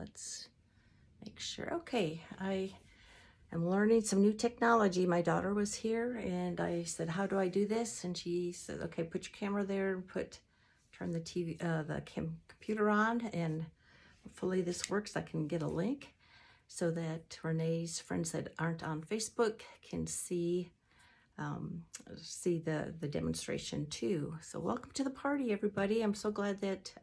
let's make sure. Okay, I am learning some new technology. My daughter was here and I said, how do I do this? And she said, okay, put your camera there and turn the computer on, and hopefully this works. I can get a link so that Renee's friends that aren't on Facebook can see the demonstration too. So welcome to the party, everybody. I'm so glad that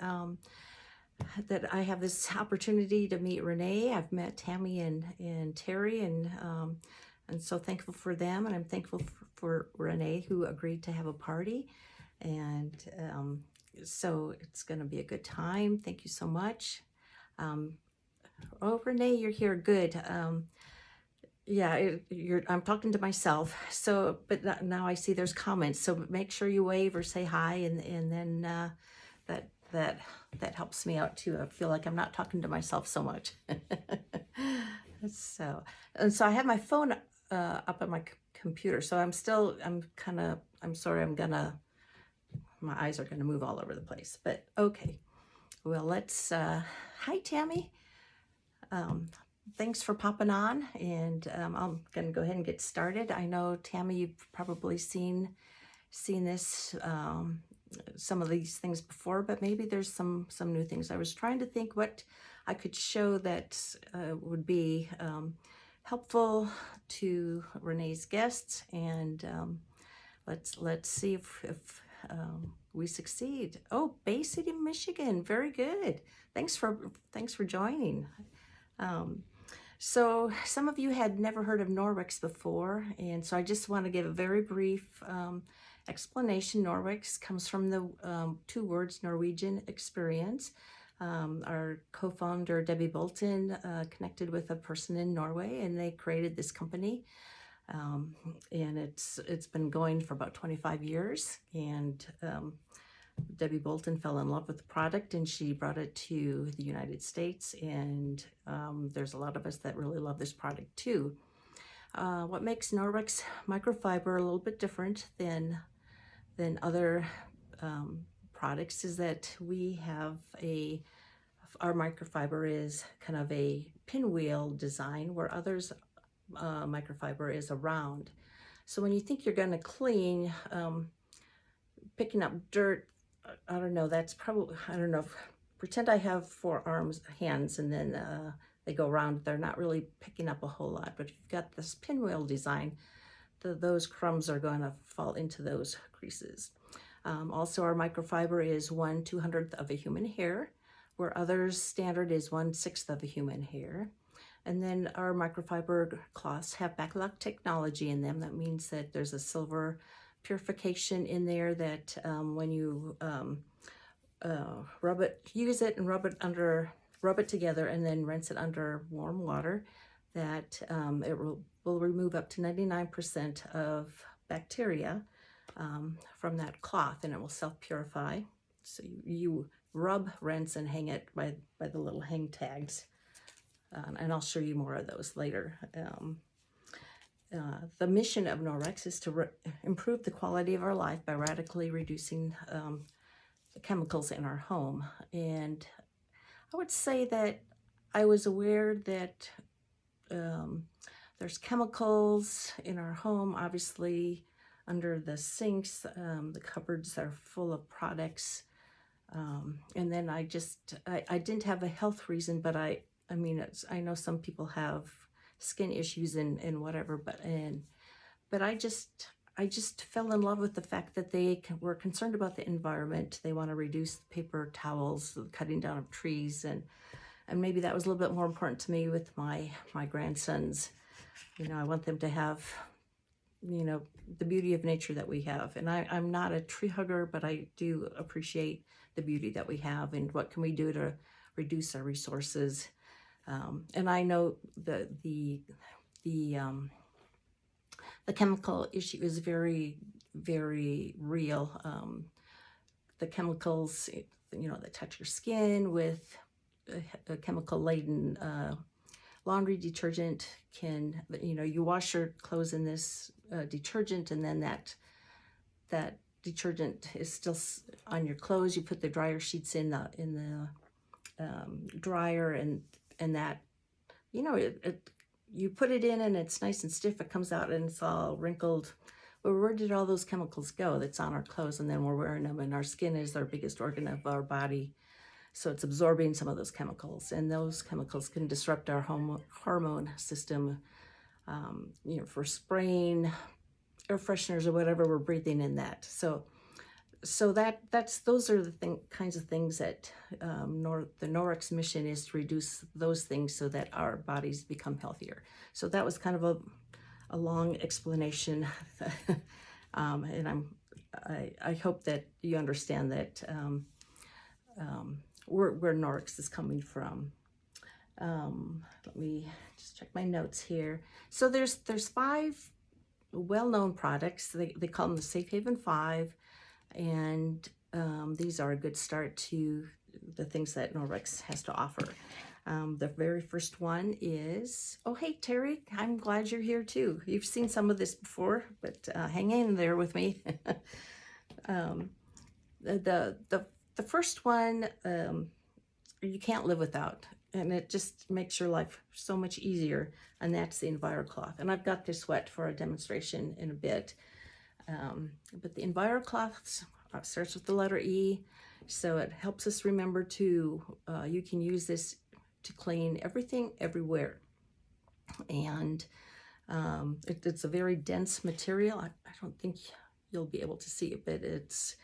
that I have this opportunity to meet Renee. I've met Tammy and Terry, and so thankful for them, and I'm thankful for Renee, who agreed to have a party. And so it's going to be a good time. Thank you so much. Oh, Renee, you're here. Good. Yeah, I'm talking to myself. So, but now I see there's comments. So make sure you wave or say hi, and then that helps me out too. I feel like I'm not talking to myself so much. So I have my phone up on my computer. So I'm sorry. My eyes are gonna move all over the place. But okay. Well, let's. Hi, Tammy. Thanks for popping on, and I'm going to go ahead and get started. I know, Tammy, you've probably seen this, some of these things before, but maybe there's some new things. I was trying to think what I could show that would be helpful to Renee's guests, and let's see if we succeed. Oh, Bay City, Michigan, very good. Thanks for joining. So some of you had never heard of Norwex before, and so I just want to give a very brief explanation. Norwex comes from the two words Norwegian experience. Our co-founder, Debbie Bolton, connected with a person in Norway, and they created this company. And it's been going for about 25 years, and Debbie Bolton fell in love with the product, and she brought it to the United States, and there's a lot of us that really love this product too. What makes Norwex microfiber a little bit different than other products is that we have our microfiber is kind of a pinwheel design, where others microfiber is a round. So when you think you're going to clean, picking up dirt, I don't know, pretend I have 4 arms, hands, and then they go around. They're not really picking up a whole lot, but if you've got this pinwheel design, those crumbs are going to fall into those creases. Also, our microfiber is 1/200th of a human hair, where others' standard is 1/6 of a human hair. And then our microfiber cloths have Baclock technology in them. That means that there's a silver purification in there that when you use it and rub it together and then rinse it under warm water, that it will remove up to 99% of bacteria from that cloth, and it will self-purify. So you rub, rinse, and hang it by the little hang tags. And I'll show you more of those later. The mission of Norwex is to improve the quality of our life by radically reducing the chemicals in our home. And I would say that I was aware that there's chemicals in our home, obviously under the sinks. The cupboards are full of products. And then I didn't have a health reason, but I know some people have skin issues and whatever, but I just fell in love with the fact that they were concerned about the environment. They want to reduce paper towels, the cutting down of trees, and maybe that was a little bit more important to me with my grandsons. I want them to have, the beauty of nature that we have. And I'm not a tree hugger, but I do appreciate the beauty that we have, and what can we do to reduce our resources. And I know the chemical issue is very, very real. The chemicals, that touch your skin with a chemical-laden laundry detergent can, you wash your clothes in this detergent, and then that detergent is still on your clothes. You put the dryer sheets in the dryer, and and that, you know, you put it in and it's nice and stiff. It comes out and it's all wrinkled. Well, where did all those chemicals go that's on our clothes? And then we're wearing them, and our skin is our biggest organ of our body. So it's absorbing some of those chemicals, and those chemicals can disrupt our hormone system, you know, for spraying air fresheners or whatever we're breathing in that. So those are the kinds of things that the Norwex mission is to reduce those things so that our bodies become healthier. So that was kind of a long explanation, and I hope that you understand that where Norwex is coming from. Let me just check my notes here. So there's 5 well-known products. They call them the Safe Haven 5. And these are a good start to the things that Norwex has to offer. The very first one is, oh, hey, Terry, I'm glad you're here too. You've seen some of this before, but hang in there with me. The first one, you can't live without, and it just makes your life so much easier, and that's the EnviroCloth. And I've got this wet for a demonstration in a bit. But the EnviroCloth starts with the letter E, so it helps us remember to, you can use this to clean everything, everywhere. And it's a very dense material. I don't think you'll be able to see it, but it's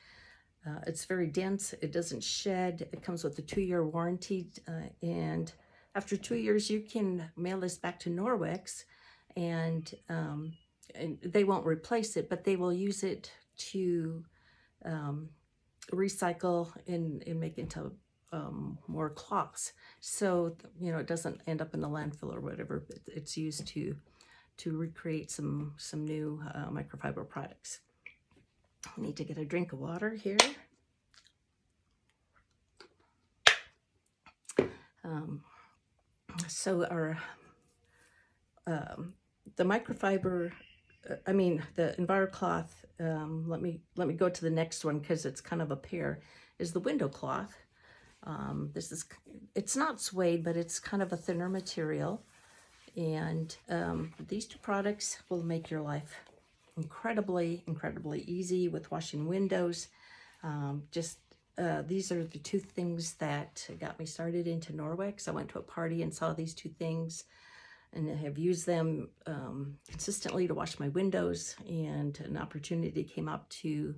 very dense. It doesn't shed. It comes with a 2-year warranty, and after 2 years, you can mail this back to Norwex, and they won't replace it, but they will use it to recycle and make into more cloths. So, you know, it doesn't end up in the landfill or whatever, but it's used to recreate some new microfiber products. I need to get a drink of water here. So our the microfiber, the EnviroCloth, let me go to the next one because it's kind of a pair, is the window cloth. It's not suede, but it's kind of a thinner material. And these 2 products will make your life incredibly, incredibly easy with washing windows. These are the 2 things that got me started into Norwex. I went to a party and saw these 2 things, and I have used them consistently to wash my windows, and an opportunity came up to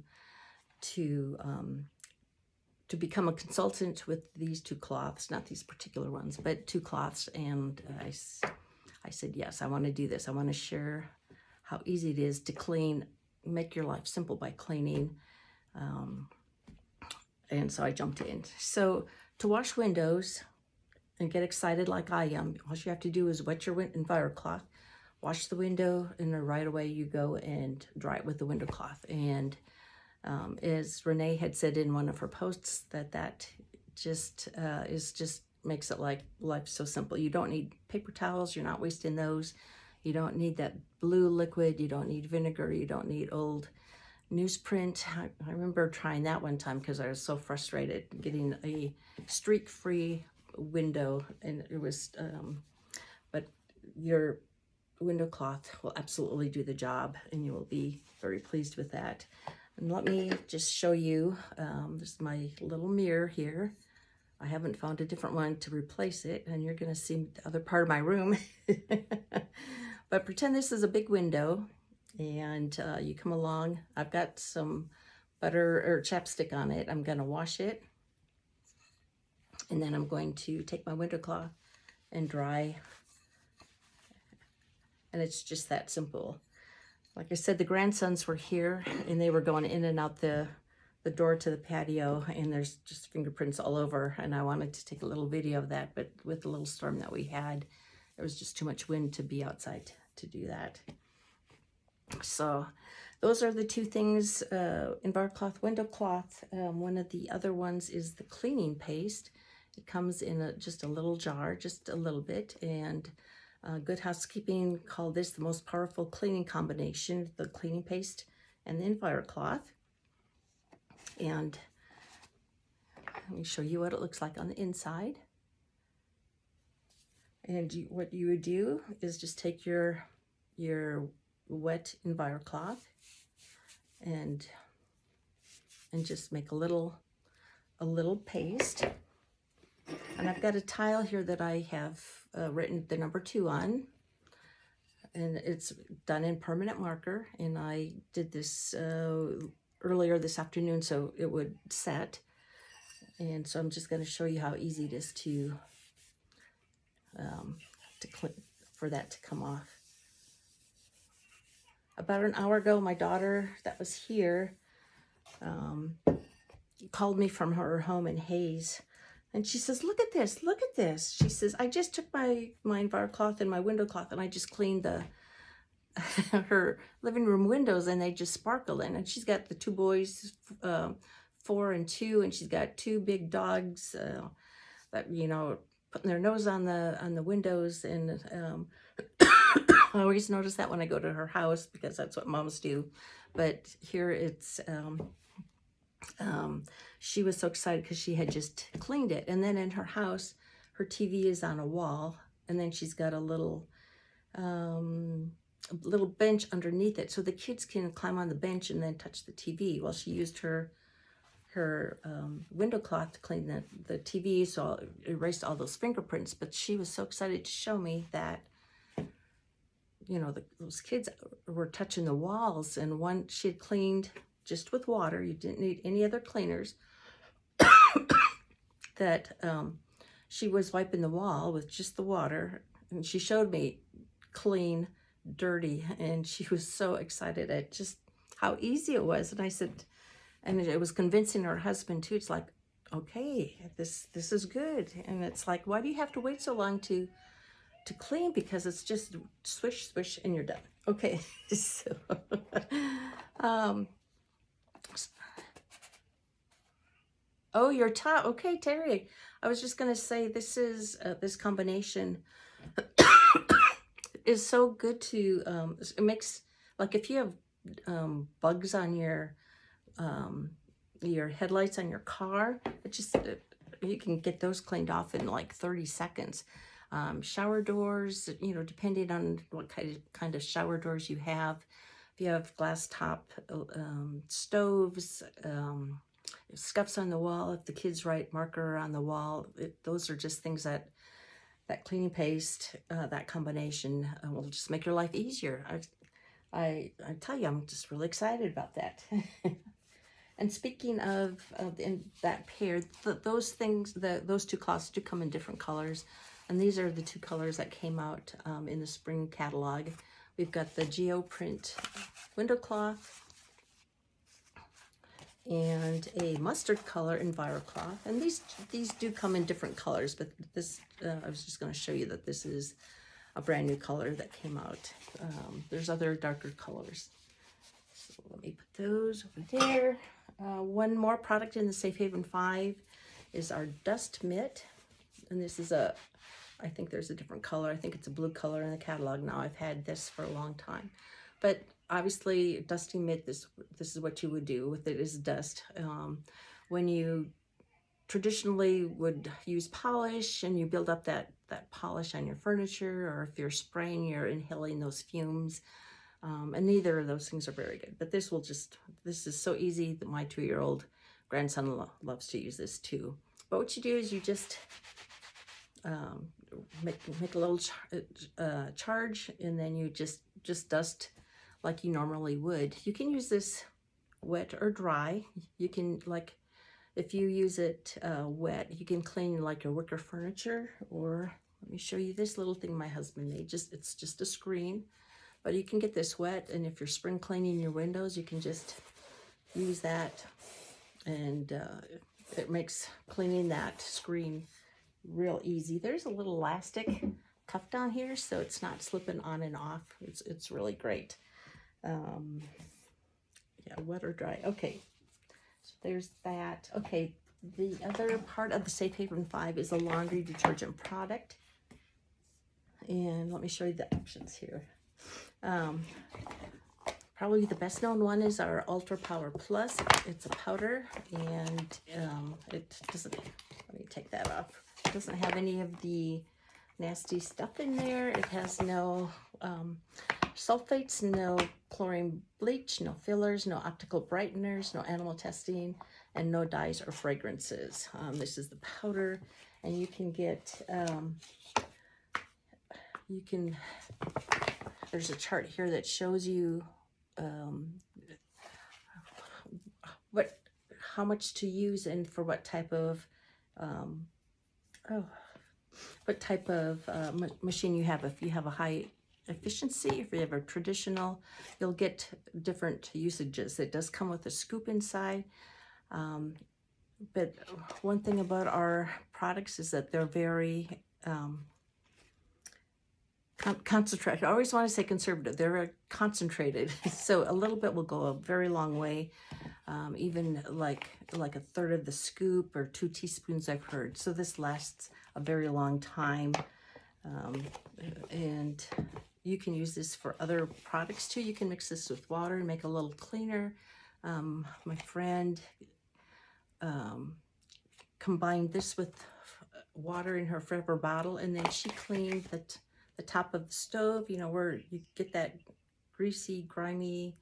become a consultant with these 2 cloths, not these particular ones, but 2 cloths. And I said, yes, I want to do this. I want to share how easy it is to clean, make your life simple by cleaning. And so I jumped in. So to wash windows and get excited like I am, all you have to do is wet your EnviroCloth, wash the window, and then right away you go and dry it with the window cloth. And as Renee had said in one of her posts, that just makes it like life so simple. You don't need paper towels. You're not wasting those. You don't need that blue liquid. You don't need vinegar. You don't need old newsprint. I remember trying that one time because I was so frustrated getting a streak-free window, and it was, but your window cloth will absolutely do the job, and you will be very pleased with that. And let me just show you, this is my little mirror here. I haven't found a different one to replace it, and you're gonna see the other part of my room. But pretend this is a big window, and you come along. I've got some butter or chapstick on it. I'm gonna wash it, and then I'm going to take my window cloth and dry. And it's just that simple. Like I said, the grandsons were here, and they were going in and out the door to the patio, and there's just fingerprints all over, and I wanted to take a little video of that, but with the little storm that we had, there was just too much wind to be outside to do that. So those are the 2 things, EnviroCloth, window cloth. One of the other ones is the cleaning paste. It comes in just a little jar, just a little bit, and Good Housekeeping called this the most powerful cleaning combination, the cleaning paste and the EnviroCloth. And let me show you what it looks like on the inside. And what you would do is just take your wet EnviroCloth and just make a little paste. And I've got a tile here that I have written the number 2 on, and it's done in permanent marker, and I did this earlier this afternoon so it would set. And so I'm just going to show you how easy it is to clean, for that to come off. About an hour ago, my daughter that was here called me from her home in Hayes, and she says, look at this, look at this. She says, I just took my EnviroCloth and my window cloth and I just cleaned the her living room windows, and they just sparkle in. And she's got the 2 boys, 4 and 2, and she's got 2 big dogs that, you know, putting their nose on the windows. And I always notice that when I go to her house, because that's what moms do. But here it's she was so excited because she had just cleaned it. And then in her house, her TV is on a wall, and then she's got a little bench underneath it, so the kids can climb on the bench and then touch the TV. Well, she used her window cloth to clean the TV, so it erased all those fingerprints. But she was so excited to show me that, you know, those kids were touching the walls, and one she had cleaned just with water. You didn't need any other cleaners. That she was wiping the wall with just the water, and she showed me clean, dirty, and she was so excited at just how easy it was. And I said, and it was convincing her husband too. It's like, okay, this is good. And it's like, why do you have to wait so long to clean? Because it's just swish, swish, and you're done. Okay, so oh, your top. Okay, Terry. I was just gonna say, this is this combination is so good to. It makes, like, if you have bugs on your headlights on your car, it just you can get those cleaned off in like 30 seconds. Shower doors, you know, depending on what kind of shower doors you have. If you have glass top stoves, scuffs on the wall, if the kids write marker on the wall, those are just things that cleaning paste, that combination will just make your life easier. I tell you, I'm just really excited about that. And speaking of in that pair, those things, those 2 cloths do come in different colors. And these are the 2 colors that came out in the spring catalog. We've got the Geoprint window cloth and a mustard color EnviroCloth. And these do come in different colors, but this, I was just going to show you that this is a brand new color that came out. There's other darker colors. So let me put those over there. One more product in the Safe Haven 5 is our dust mitt. And this is I think there's a different color. I think it's a blue color in the catalog now. I've had this for a long time. But obviously, dusting mitt, this is what you would do with it, is dust. When you traditionally would use polish and you build up that polish on your furniture, or if you're spraying, you're inhaling those fumes. And neither of those things are very good. But this is so easy that my 2-year-old grandson loves to use this too. But what you do is you just make a little charge, and then you just dust like you normally would. You can use this wet or dry. You can, like, if you use it wet, you can clean like your wicker furniture. Or let me show you this little thing my husband made. It's just a screen, but you can get this wet, and if you're spring cleaning your windows, you can just use that, and it makes cleaning that screen real easy. There's a little elastic cuff down here, so it's not slipping on and off. It's really great. Yeah, wet or dry. Okay, so there's that. Okay, the other part of the Safe Haven 5 is a laundry detergent product. And let me show you the options here. Probably the best known one is our Ultra Power Plus. It's a powder, and it doesn't, let me take that off. It doesn't have any of the nasty stuff in there. It has no sulfates, no chlorine bleach, no fillers, no optical brighteners, no animal testing, and no dyes or fragrances. This is the powder, and you can get, there's a chart here that shows you how much to use and for what type of machine you have. If you have a high efficiency, if you have a traditional, you'll get different usages. It does come with a scoop inside. But one thing about our products is that they're very concentrated. I always want to say conservative. They're concentrated, so a little bit will go a very long way. Even like a third of the scoop or 2 teaspoons, I've heard. So this lasts a very long time, and you can use this for other products too. You can mix this with water and make a little cleaner. My friend combined this with water in her forever bottle, and then she cleaned the top of the stove, you know, where you get that greasy, grimy,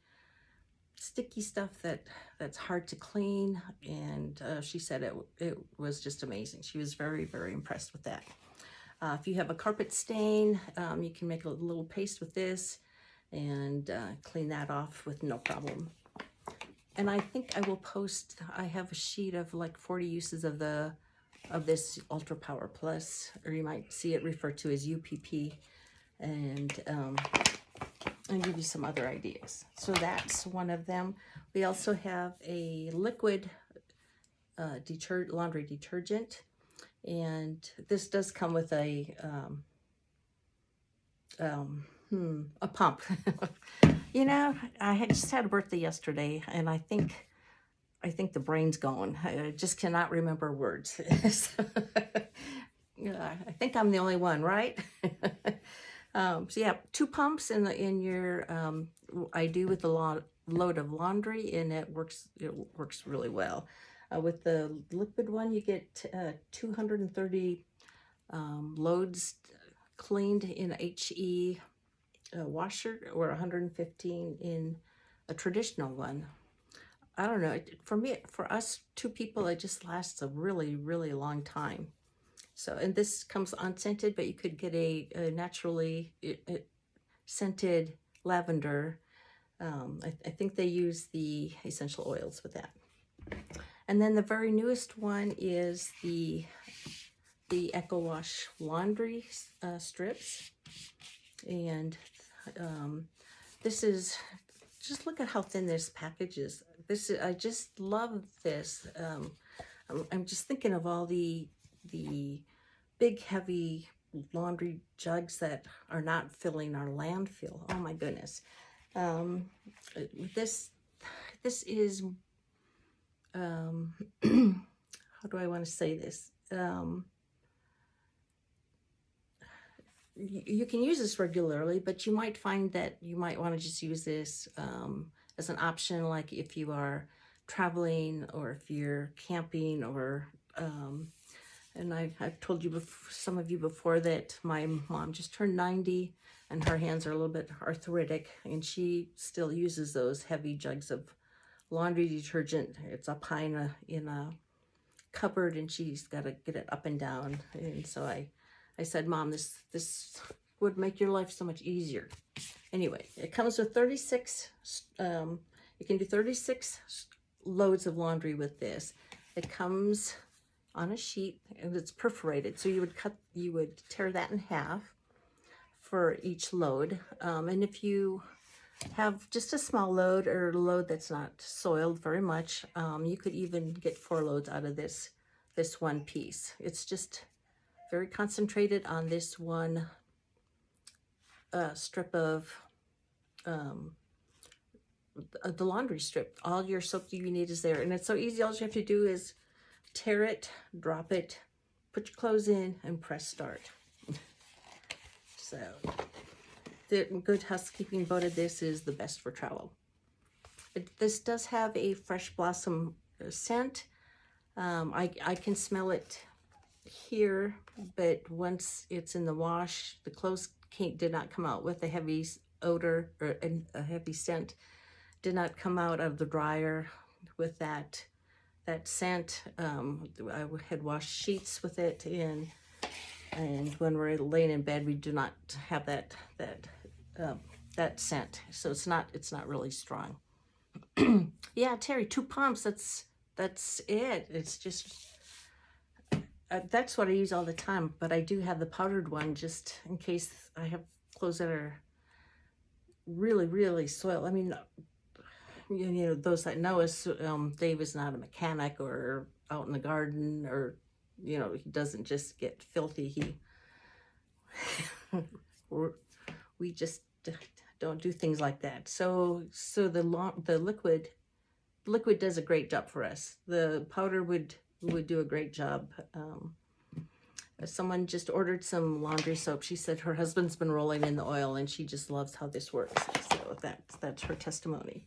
sticky stuff that's hard to clean. And she said it was just amazing. She was very, very impressed with that. If you have a carpet stain, you can make a little paste with this and clean that off with no problem. And I think I will post, I have a sheet of like 40 uses of this Ultra Power Plus, or you might see it referred to as UPP, and I'll give you some other ideas. So that's one of them. We also have a liquid laundry detergent, and this does come with a pump. You know, I just had a birthday yesterday, and I think the brain's going. I just cannot remember words. Yeah, I think I'm the only one, right? So yeah, 2 pumps in your, I do with a load of laundry, and it works really well. With the liquid one, you get 230 loads cleaned in HE washer, or 115 in a traditional one. I don't know, for us 2 people, it just lasts a really, really long time. So, and this comes unscented, but you could get a naturally scented lavender. I think they use the essential oils with that. And then the very newest one is the Eco Wash laundry strips. And this is, just look at how thin this package is. I just love this. I'm just thinking of all the big, heavy laundry jugs that are not filling our landfill. Oh my goodness. This is, how do I want to say this? You can use this regularly, but you might find that you might want to just use this as an option, like if you are traveling or if you're camping, or and I've told you some of you before that my mom just turned 90 and her hands are a little bit arthritic, and she still uses those heavy jugs of laundry detergent. It's up high in a cupboard, and she's got to get it up and down. And so I said, Mom, this would make your life so much easier. Anyway, it comes with 36, you can do 36 loads of laundry with this. It comes on a sheet, and it's perforated. So you would tear that in half for each load. And if you have just a small load, or a load that's not soiled very much, you could even get 4 loads out of this one piece. It's just very concentrated on this one strip of the laundry strip. All your soap you need is there, and it's so easy. All you have to do is tear it, drop it, put your clothes in, and press start. So the Good Housekeeping voted this is the best for travel. This does have a fresh blossom scent. I can smell it here, but once it's in the wash, the clothes did not come out with a heavy odor or a heavy scent. Did not come out of the dryer with that scent. I had washed sheets with it, and when we're laying in bed, we do not have that scent. So it's not really strong. Yeah, Terry, 2 pumps. That's it. It's just that's what I use all the time. But I do have the powdered one just in case I have clothes that are really, really soiled. I mean, you know, those that know us, Dave is not a mechanic or out in the garden, or, you know, he doesn't just get filthy. We just don't do things like that. So the liquid does a great job for us. The powder would do a great job. Someone just ordered some laundry soap. She said her husband's been rolling in the oil and she just loves how this works. So that's her testimony.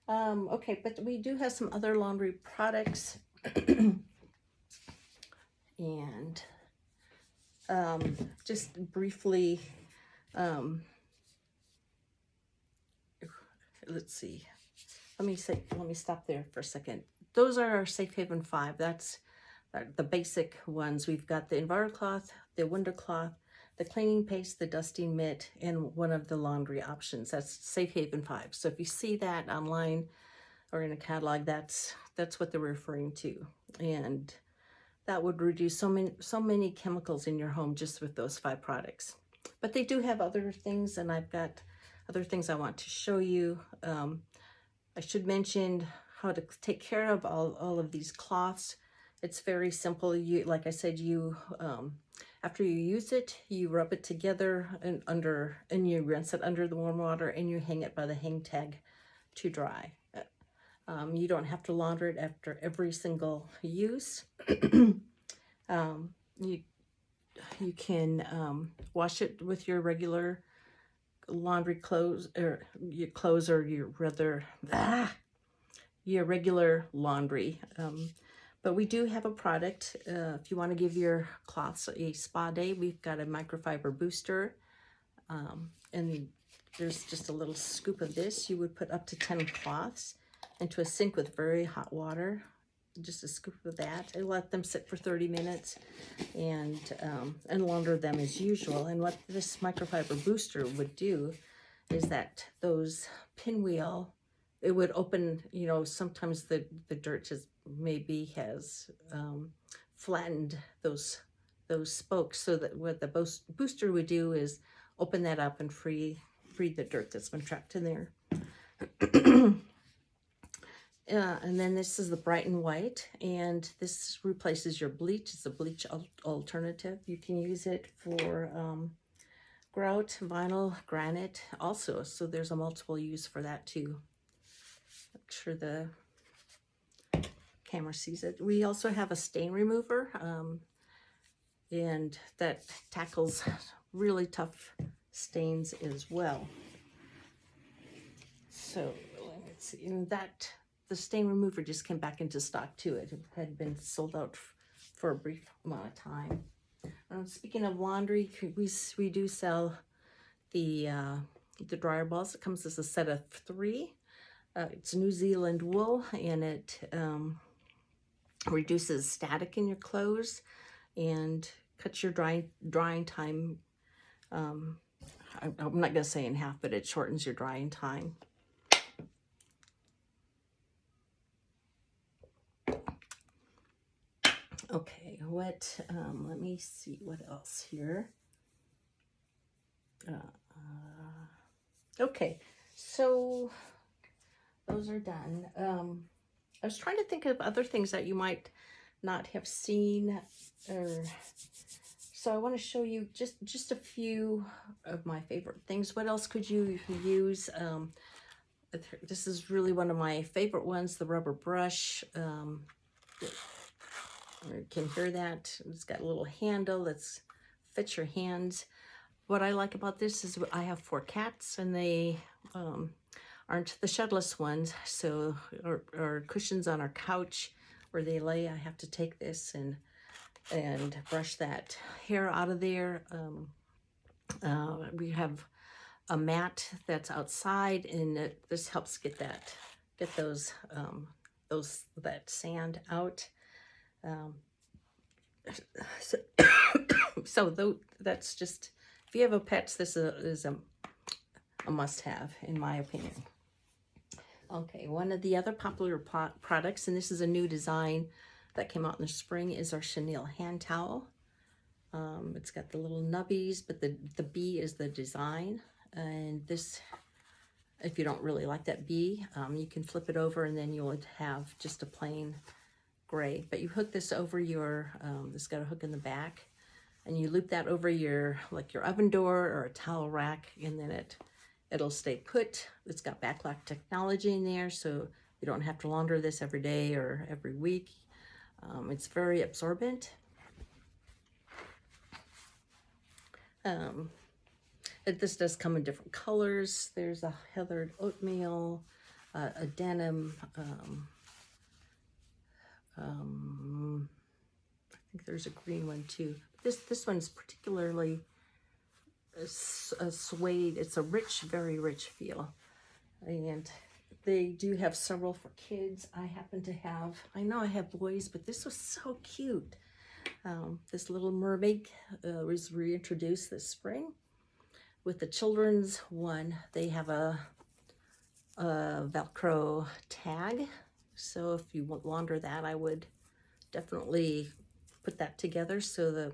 Okay, but we do have some other laundry products. And just briefly, let's see. Let me stop there for a second. Those are our Safe Haven 5. That's the basic ones. We've got the EnviroCloth, the Window Cloth, the cleaning paste, the dusting mitt, and one of the laundry options. That's Safe Haven 5. So if you see that online or in a catalog, that's what they're referring to. And that would reduce so many chemicals in your home just with those 5 products. But they do have other things, and I've got other things I want to show you. I should mention how to take care of all of these cloths. It's very simple. Like I said, after you use it, you rub it together and you rinse it under the warm water, and you hang it by the hang tag to dry. You don't have to launder it after every single use. You can wash it with your regular laundry clothes, or your regular laundry. But we do have a product. If you want to give your cloths a spa day, we've got a microfiber booster. And there's just a little scoop of this. You would put up to 10 cloths into a sink with very hot water. Just a scoop of that, and let them sit for 30 minutes and launder them as usual. And what this microfiber booster would do is that those pinwheel, it would open, you know, sometimes the dirt just maybe has flattened those spokes, so that what the booster would do is open that up and free the dirt that's been trapped in there. And then this is the Brighten White, and this replaces your bleach. It's a bleach alternative. You can use it for grout, vinyl, granite also. So there's a multiple use for that too. Make sure the camera sees it. We also have a stain remover, and that tackles really tough stains as well. So let's see, and the stain remover just came back into stock too. It had been sold out for a brief amount of time. Speaking of laundry, we do sell the dryer balls. It comes as a set of 3. It's New Zealand wool, and it reduces static in your clothes and cuts your drying time. I'm not going to say in half, but it shortens your drying time. Okay, let me see what else here. Okay, so those are done. I was trying to think of other things that you might not have seen, so I want to show you just a few of my favorite things. What else could you use? This is really one of my favorite ones, the rubber brush. You can hear that. It's got a little handle that fits your hands. What I like about this is I have 4 cats, and they aren't the shedless ones. So our cushions on our couch where they lay, I have to take this and and brush that hair out of there. We have a mat that's outside, and this helps get those that sand out. So, that's just, if you have a pet, this is a must-have, in my opinion. Okay, one of the other popular products, and this is a new design that came out in the spring, is our chenille hand towel. It's got the little nubbies, but the bee is the design. And this, if you don't really like that bee, you can flip it over and then you'll have just a plain gray. But you hook this over your, this got a hook in the back, and you loop that over your, like your oven door or a towel rack, and then it'll stay put. It's got backlock technology in there, so you don't have to launder this every day or every week. It's very absorbent. This does come in different colors. There's a heathered oatmeal, a denim, I think there's a green one too. This one's particularly a suede. It's a rich, very rich feel. And they do have several for kids. I know I have boys, but this was so cute. This Little Mermaid was reintroduced this spring. With the children's one, they have a Velcro tag. So if you launder that, I would definitely put that together so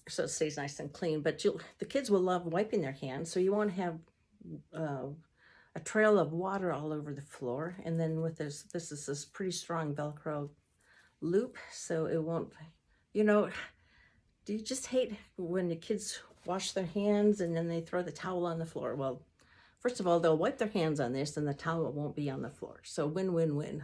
so it stays nice and clean. But the kids will love wiping their hands, so you won't have a trail of water all over the floor. And then with this is this pretty strong Velcro loop, so it won't, do you just hate when the kids wash their hands and then they throw the towel on the floor? Well, first of all, they'll wipe their hands on this and the towel won't be on the floor. So win-win-win.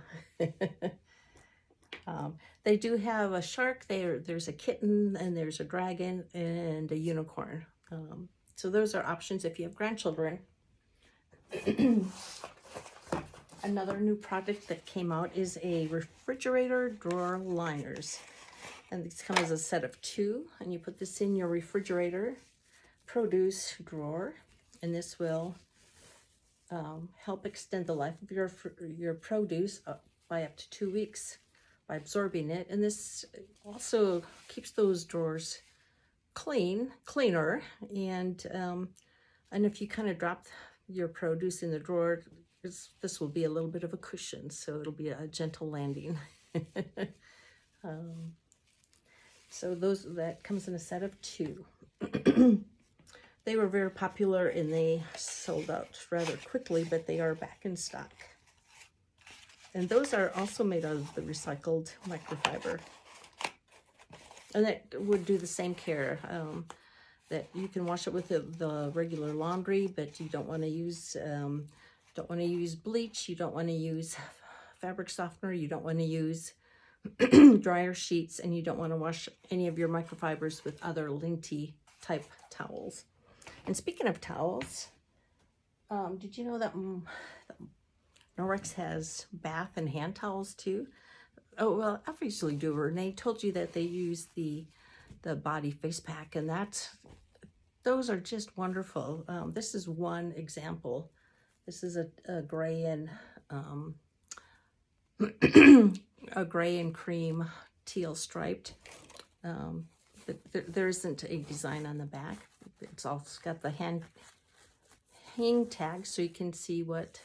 They do have a shark, there's a kitten, and there's a dragon and a unicorn. So those are options if you have grandchildren. Another new product that came out is a refrigerator drawer liners. And these come as a set of 2, and you put this in your refrigerator produce drawer, and this will help extend the life of your produce by up to 2 weeks by absorbing it. And this also keeps those drawers cleaner, and if you kind of drop your produce in the drawer, this will be a little bit of a cushion, so it'll be a gentle landing. So that comes in a set of 2. They were very popular and they sold out rather quickly, but they are back in stock. And those are also made out of the recycled microfiber. And that would do the same care. That you can wash it with the regular laundry, but you don't want to use bleach. You don't want to use fabric softener. You don't want to use dryer sheets, and you don't want to wash any of your microfibers with other linty type towels. And speaking of towels, did you know that Norwex has bath and hand towels too? Oh, well, I usually do. Renee told you that they use the body face pack, and those are just wonderful. This is one example. This is a gray and a gray and cream teal striped. There isn't a design on the back. It's also got the hang tag, so you can see what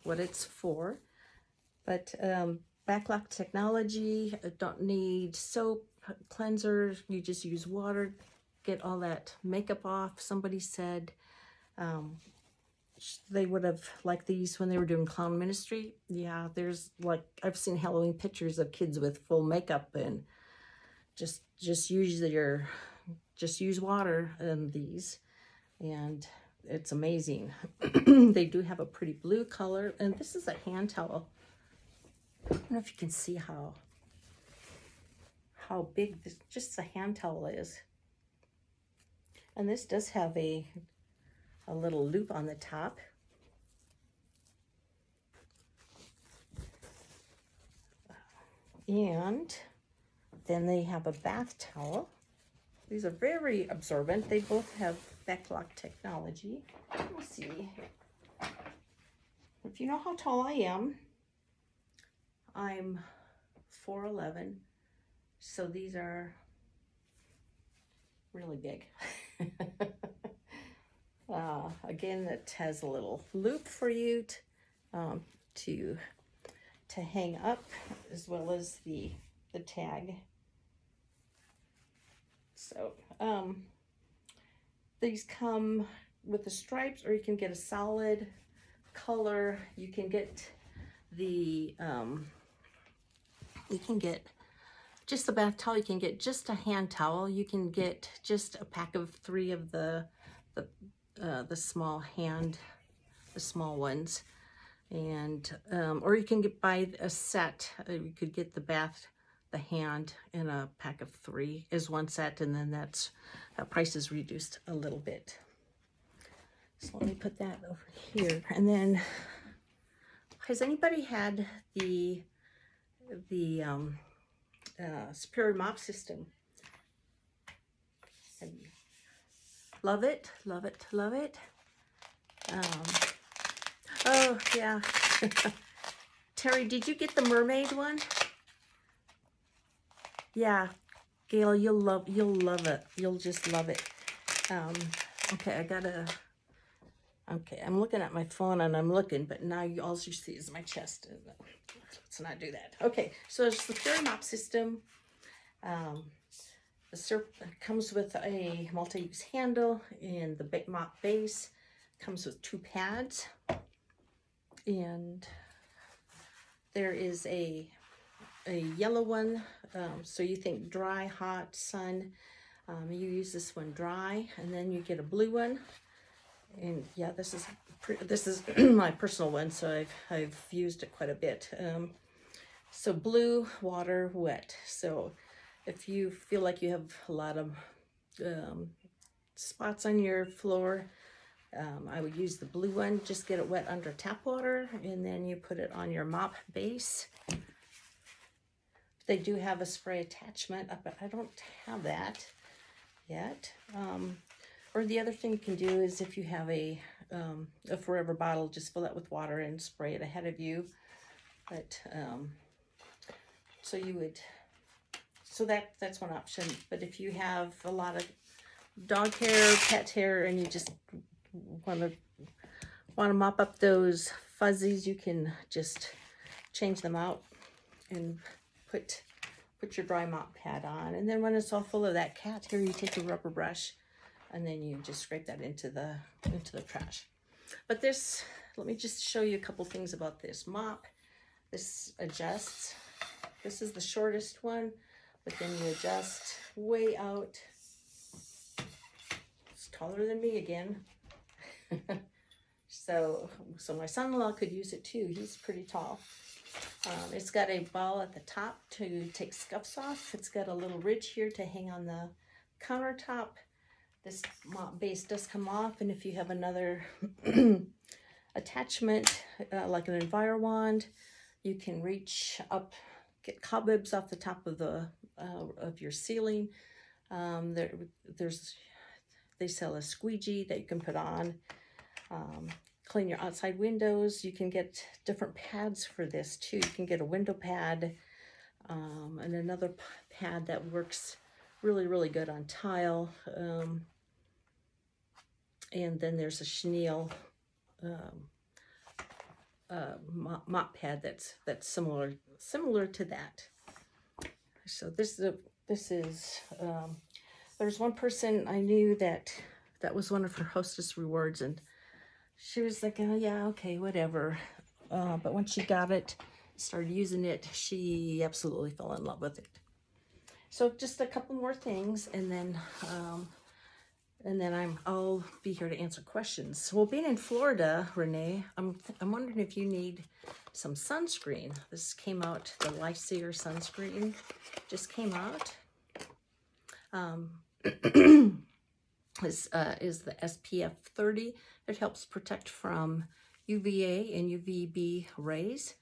it's for. But backlock technology, don't need soap, cleanser. You just use water, get all that makeup off. Somebody said they would have liked these when they were doing clown ministry. Yeah, there's I've seen Halloween pictures of kids with full makeup, and just use water in these, and it's amazing. They do have a pretty blue color, and this is a hand towel. I don't know if you can see how big just the hand towel is. And this does have a little loop on the top. And then they have a bath towel. These are very absorbent. They both have backlock technology. Let me see. If you know how tall I am, I'm 4'11", so these are really big. Again, it has a little loop for you to hang up, as well as the tag. So these come with the stripes, or you can get a solid color. You can get the you can get just the bath towel. You can get just a hand towel. You can get just a pack of 3 of the small ones, and or you can buy a set. You could get the hand in a pack of 3 as one set, and then that price is reduced a little bit. So let me put that over here. And then, has anybody had the Superior mop system? Love it, love it, love it. Oh yeah. Terry, did you get the mermaid one? Yeah, Gail, you'll love it. You'll just love it. Okay, okay, I'm looking at my phone and I'm looking, but now all you see is my chest. Let's not do that. Okay, so it's the Superior mop system. The SERP comes with a multi-use handle, and the mop base comes with 2 pads. And there is a yellow one, so you think dry, hot, sun. You use this one dry, and then you get a blue one. And yeah, this is my personal one, so I've used it quite a bit. So blue, water, wet. So if you feel like you have a lot of spots on your floor, I would use the blue one. Just get it wet under tap water, and then you put it on your mop base. They do have a spray attachment, but I don't have that yet. Or the other thing you can do is, if you have a Forever bottle, just fill it with water and spray it ahead of you. But so that's one option. But if you have a lot of dog hair, pet hair, and you just want to mop up those fuzzies, you can just change them out and put your dry mop pad on. And then when it's all full of that cat hair, you take a rubber brush and then you just scrape that into the trash. But this, let me just show you a couple things about this mop. This adjusts. This is the shortest one, but then you adjust way out. It's taller than me again. So my son-in-law could use it too. He's pretty tall. It's got a ball at the top to take scuffs off. It's got a little ridge here to hang on the countertop. This mop base does come off, and if you have another attachment, like an Envirowand, you can reach up, get cobwebs off the top of of your ceiling. They sell a squeegee that you can put on. Clean your outside windows. You can get different pads for this too. You can get a window pad, and another pad that works really, really good on tile. And then there's a chenille mop pad that's similar to that. So this is there's one person I knew that was one of her hostess rewards, and she was like, oh yeah, okay, whatever. But when she got it, started using it, she absolutely fell in love with it. So just a couple more things, and then I'll be here to answer questions. Well, being in Florida, Renee, I'm wondering if you need some sunscreen. This came out, the Lifesaver sunscreen just came out. This is the SPF 30. It helps protect from UVA and UVB rays.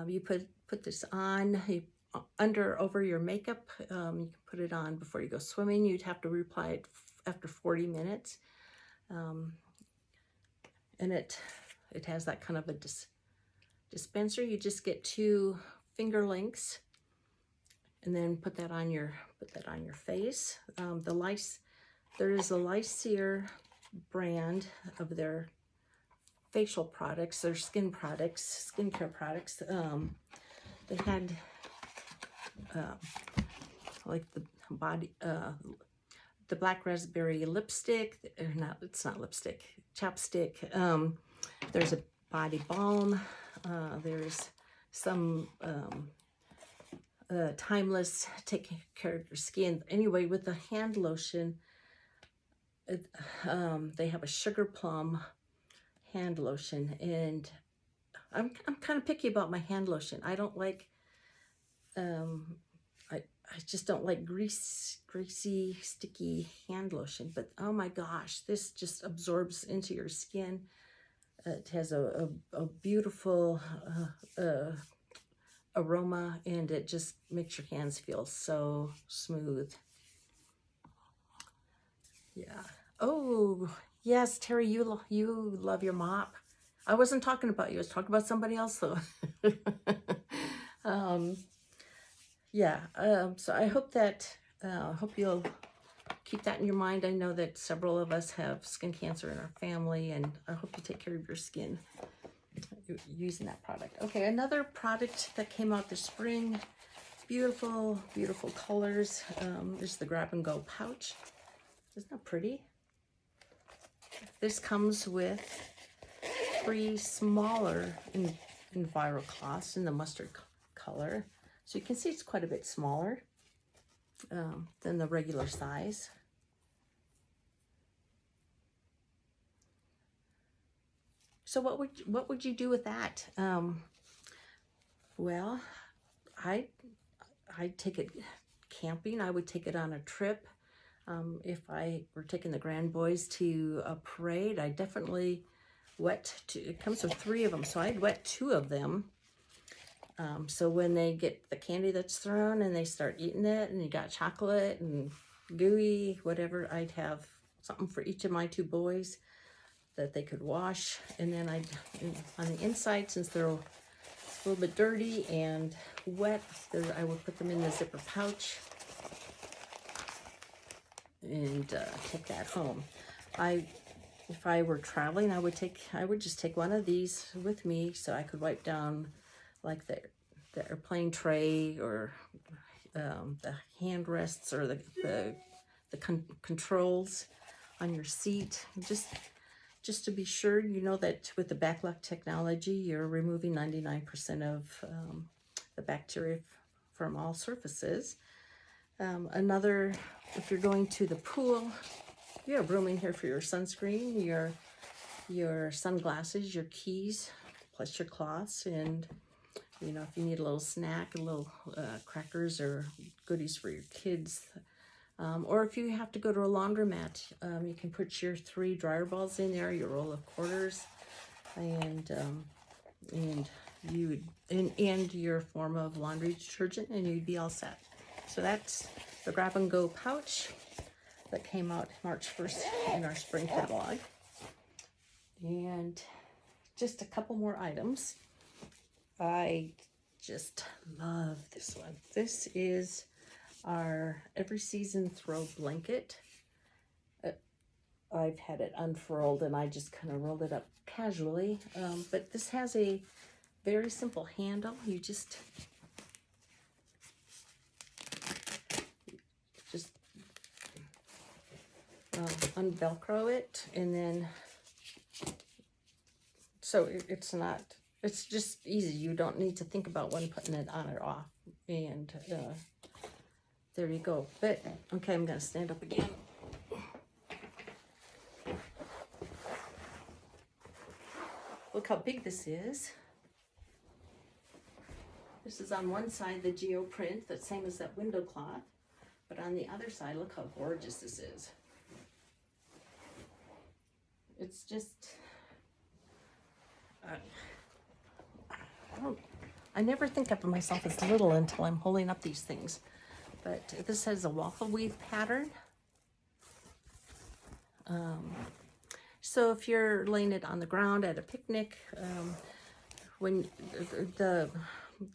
You put this on, you under over your makeup. You can put it on before you go swimming. You'd have to reapply it after 40 minutes. And it has that kind of a dispenser. You just get 2 finger lengths, and then put that on your face. There is a Lycier brand of their facial products, their skin products, skincare products. They had like the black raspberry lipstick, or not, it's not lipstick, chapstick. There's a body balm. There's some timeless, taking care of your skin. Anyway, with the hand lotion, they have a sugar plum hand lotion, and I'm kind of picky about my hand lotion. I don't like, I just don't like greasy, sticky hand lotion. But oh my gosh, this just absorbs into your skin. It has a beautiful aroma, and it just makes your hands feel so smooth. Yeah. Oh, yes, Terry, you love your mop. I wasn't talking about you. I was talking about somebody else, though. Yeah. So I hope that hope you'll keep that in your mind. I know that several of us have skin cancer in our family, and I hope you take care of your skin using that product. Okay, another product that came out this spring. Beautiful, beautiful colors. There's the Grab and Go pouch. Isn't that pretty? This comes with 3 smaller Envirocloths in the mustard color. So you can see it's quite a bit smaller than the regular size. So what would you do with that? Well, I'd take it camping. I would take it on a trip. If I were taking the grand boys to a parade, I definitely wet it comes with 3 of them, so I'd wet 2 of them. So when they get the candy that's thrown and they start eating it, and you got chocolate and gooey, whatever, I'd have something for each of my 2 boys that they could wash. And then on the inside, since they're a little bit dirty and wet, I would put them in the zipper pouch and take that home. If I were traveling, I would just take one of these with me, so I could wipe down like the airplane tray, or the hand rests, or the controls on your seat, just to be sure. You know that with the Backlock technology, you're removing 99% of the bacteria from all surfaces. If you're going to the pool, you have room in here for your sunscreen, your sunglasses, your keys, plus your cloths, and if you need a little snack, a little crackers or goodies for your kids, or if you have to go to a laundromat, you can put your 3 dryer balls in there, your roll of quarters, and your form of laundry detergent, and you'd be all set. So that's the Grab and Go pouch that came out March 1st in our spring catalog. And just a couple more items. I just love this one. This is our Every Season Throw blanket. I've had it unfurled, and I just kind of rolled it up casually. But this has a very simple handle. You just unvelcro it, and then so it's just easy. You don't need to think about when putting it on or off, and there you go. But okay, I'm gonna stand up again. Look how big this is. This is on one side the geoprint, the same as that window cloth, but on the other side, look how gorgeous this is. It's just, I never think of myself as little until I'm holding up these things. But this has a waffle weave pattern. So if you're laying it on the ground at a picnic, when the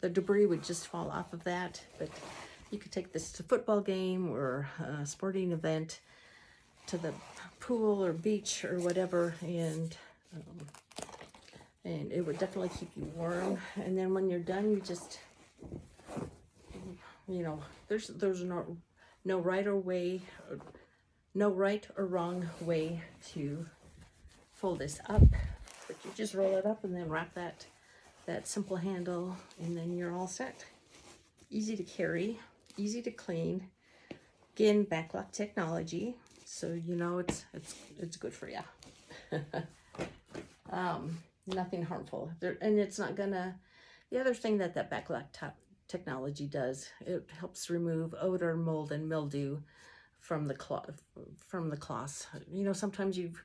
debris would just fall off of that, but you could take this to a football game or a sporting event, to the pool or beach or whatever, and it would definitely keep you warm. And then when you're done, you just, you know, there's no right or wrong way to fold this up, but you just roll it up and then wrap that simple handle, and then you're all set. Easy to carry, easy to clean. Again, Baclock technology, so you know it's good for you. Nothing harmful there, and it's not gonna. The other thing that Baclock technology does, it helps remove odor, mold, and mildew from the cloth. You know, sometimes you've,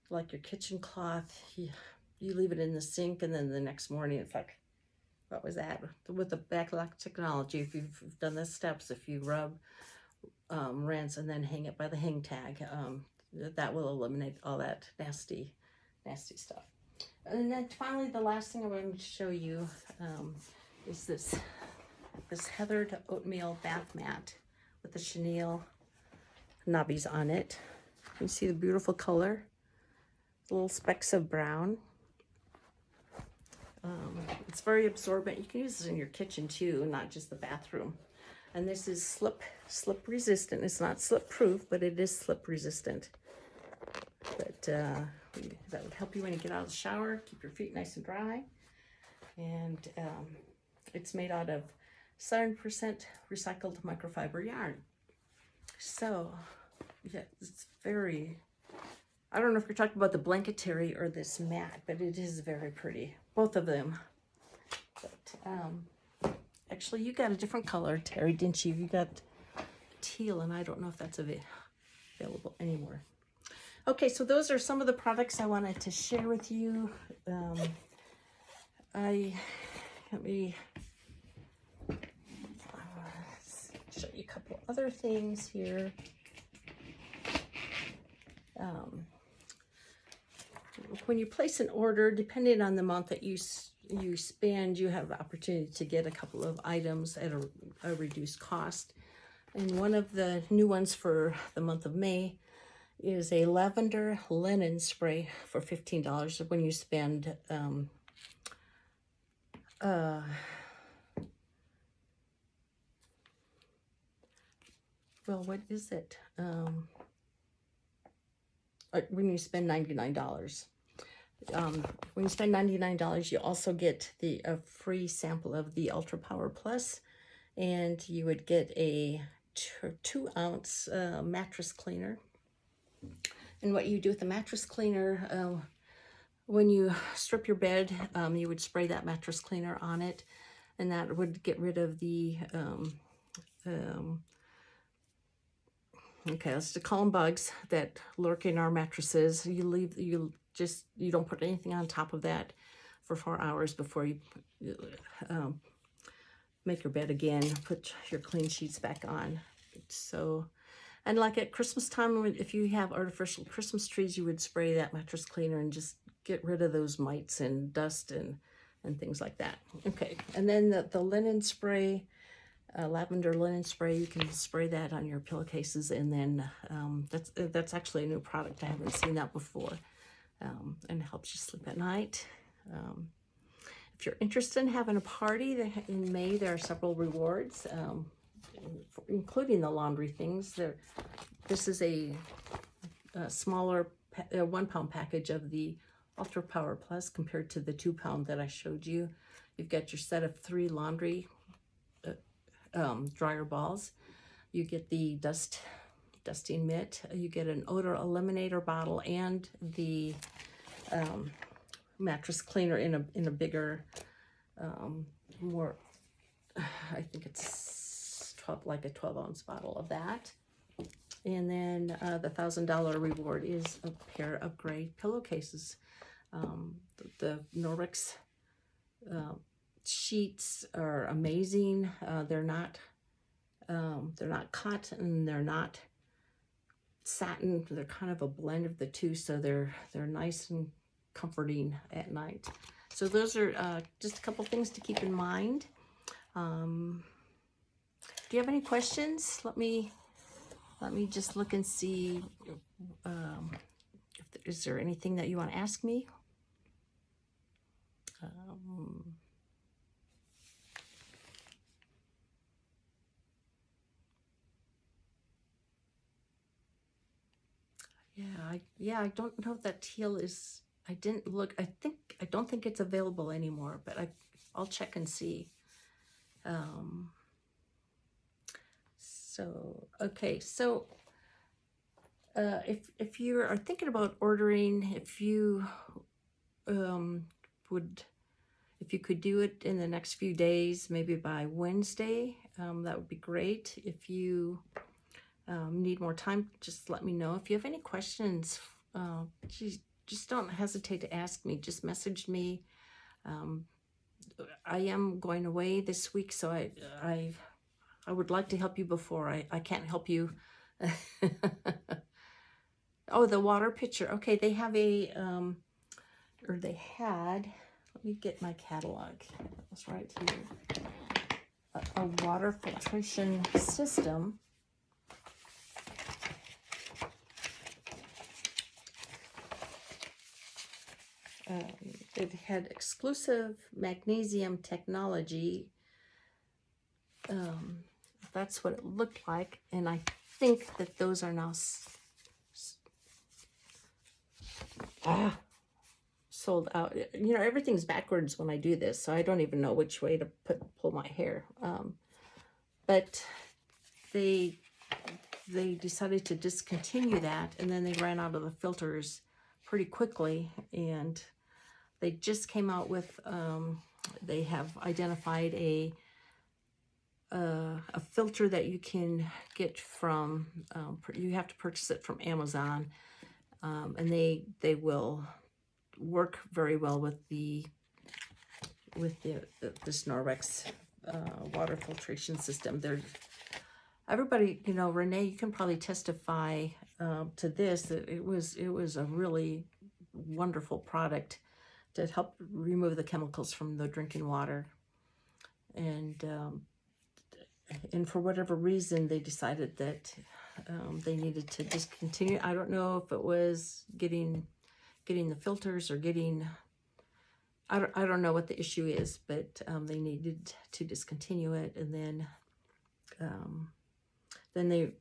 like your kitchen cloth, you leave it in the sink, and then the next morning it's like, what was that? With the Baclock technology, if you've done the steps, if you rub, rinse, and then hang it by the hang tag, that will eliminate all that nasty stuff. And then finally, the last thing I'm going to show you is this heathered oatmeal bath mat with the chenille knobbies on it. You can see the beautiful color, little specks of brown. It's very absorbent. You can use this in your kitchen too, not just the bathroom. And this is slip resistant. It's not slip proof, but it is slip resistant. But that would help you when you get out of the shower, keep your feet nice and dry. And it's made out of 7% recycled microfiber yarn. So yeah, it's very, I don't know if you're talking about the blanket terry or this mat, but it is very pretty, both of them. But actually, you got a different color, Terry, didn't you? You got teal, and I don't know if that's available anymore. Okay, so those are some of the products I wanted to share with you. Let me show you a couple other things here. When you place an order, depending on the amount that you spend, you have the opportunity to get a couple of items at a reduced cost. And one of the new ones for the month of May is a lavender linen spray for $15 when you spend well, what is it? When you spend $99. When you spend $99, you also get a free sample of the Ultra Power Plus, and you would get a 2-ounce mattress cleaner. And what you do with the mattress cleaner, when you strip your bed, you would spray that mattress cleaner on it, and that would get rid of the okay, let's just call them bugs that lurk in our mattresses. You don't put anything on top of that for 4 hours before you make your bed again, put your clean sheets back on. So, and like at Christmas time, if you have artificial Christmas trees, you would spray that mattress cleaner and just get rid of those mites and dust and things like that. Okay, and then the linen spray, lavender linen spray, you can spray that on your pillowcases, and then that's actually a new product. I haven't seen that before, and it helps you sleep at night. If you're interested in having a party in May, there are several rewards, including the laundry things. This is a smaller 1-pound package of the Ultra Power Plus compared to the 2-pound that I showed you. You've got your set of 3 laundry dryer balls. You get the dusting mitt. You get an odor eliminator bottle and the mattress cleaner in a bigger, more, I think it's like a 12-ounce bottle of that. And then the $1,000 reward is a pair of gray pillowcases. The Norwex sheets are amazing. They're not cotton, they're not satin. They're kind of a blend of the two, so they're nice and comforting at night. So those are just a couple things to keep in mind. Do you have any questions? Let me just look and see. Is there anything that you want to ask me? I don't know if that teal is, I didn't look, I don't think it's available anymore, but I'll check and see. Okay, so if you are thinking about ordering, if you if you could do it in the next few days, maybe by Wednesday, that would be great. If you need more time, just let me know. If you have any questions, just don't hesitate to ask me. Just message me. I am going away this week, so I would like to help you before I can't help you. Oh, the water pitcher. Okay, they have a or they had. Let me get my catalog. It was right here. A water filtration system. It had exclusive magnesium technology. That's what it looked like, and I think that those are now sold out. You know, everything's backwards when I do this, so I don't even know which way to pull my hair. But they decided to discontinue that, and then they ran out of the filters pretty quickly, and they just came out with they have identified a filter that you can get from you have to purchase it from Amazon, and they will work very well with this Norwex water filtration system. Everybody, you know, Renee, you can probably testify to this, that it was a really wonderful product to help remove the chemicals from the drinking water. And for whatever reason, they decided that they needed to discontinue. I don't know if it was getting the filters or getting, I don't know what the issue is, but they needed to discontinue it. And then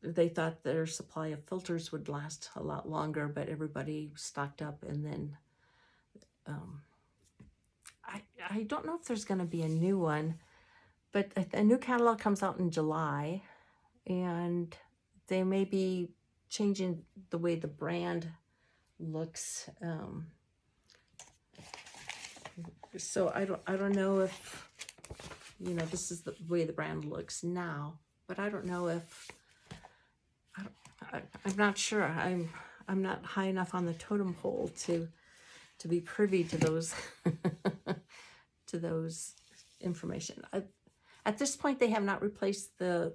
they thought their supply of filters would last a lot longer, but everybody stocked up. And then I don't know if there's going to be a new one, but a new catalog comes out in July, and they may be changing the way the brand looks. So I don't know if, you know, this is the way the brand looks now, but I don't know if I'm not sure. I'm not high enough on the totem pole to be privy to those to those information. At this point, they have not replaced the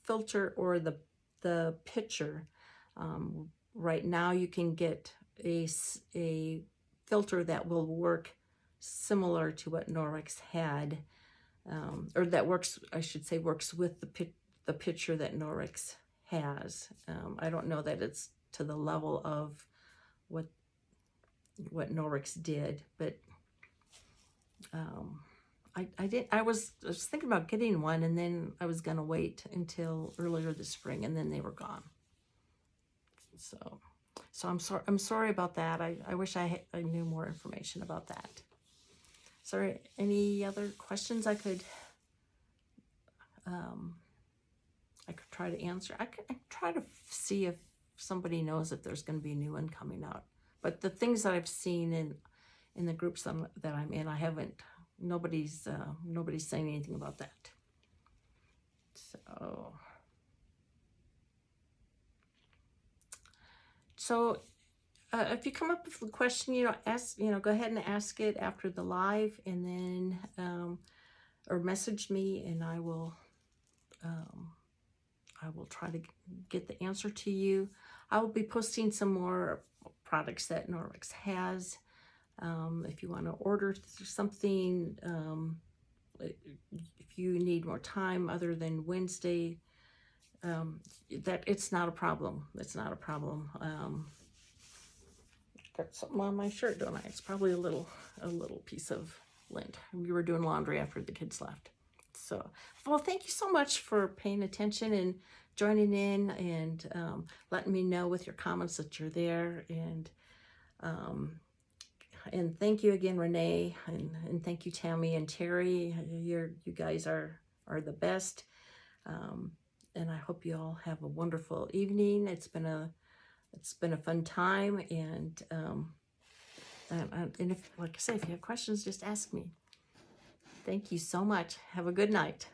filter or the pitcher. Right now, you can get a filter that will work similar to what Norwex had, or that works, I should say, works with the pitcher that Norwex has. I don't know that it's to the level of what Norwex did, but I was thinking about getting one, and then I was gonna wait until earlier this spring, and then they were gone. So I'm sorry about that. I wish I knew more information about that. Sorry, any other questions I could try to answer? I could try to see if somebody knows if there's going to be a new one coming out. But the things that I've seen in the groups that I'm in, I haven't. Nobody's saying anything about that. So If you come up with a question, ask, go ahead and ask it after the live, and then, or message me, and um, I will try to get the answer to you. I will be posting some more products that Norwex has. If you want to order something, if you need more time other than Wednesday, that it's not a problem. It's not a problem. Got something on my shirt, don't I? It's probably a little piece of lint. We were doing laundry after the kids left. So, well, thank you so much for paying attention and joining in, and letting me know with your comments that you're there. And thank you again, Renee, and thank you, Tammy and Terry. You guys are the best. And I hope you all have a wonderful evening. It's been a fun time, and if, like I say, if you have questions, just ask me. Thank you so much. Have a good night.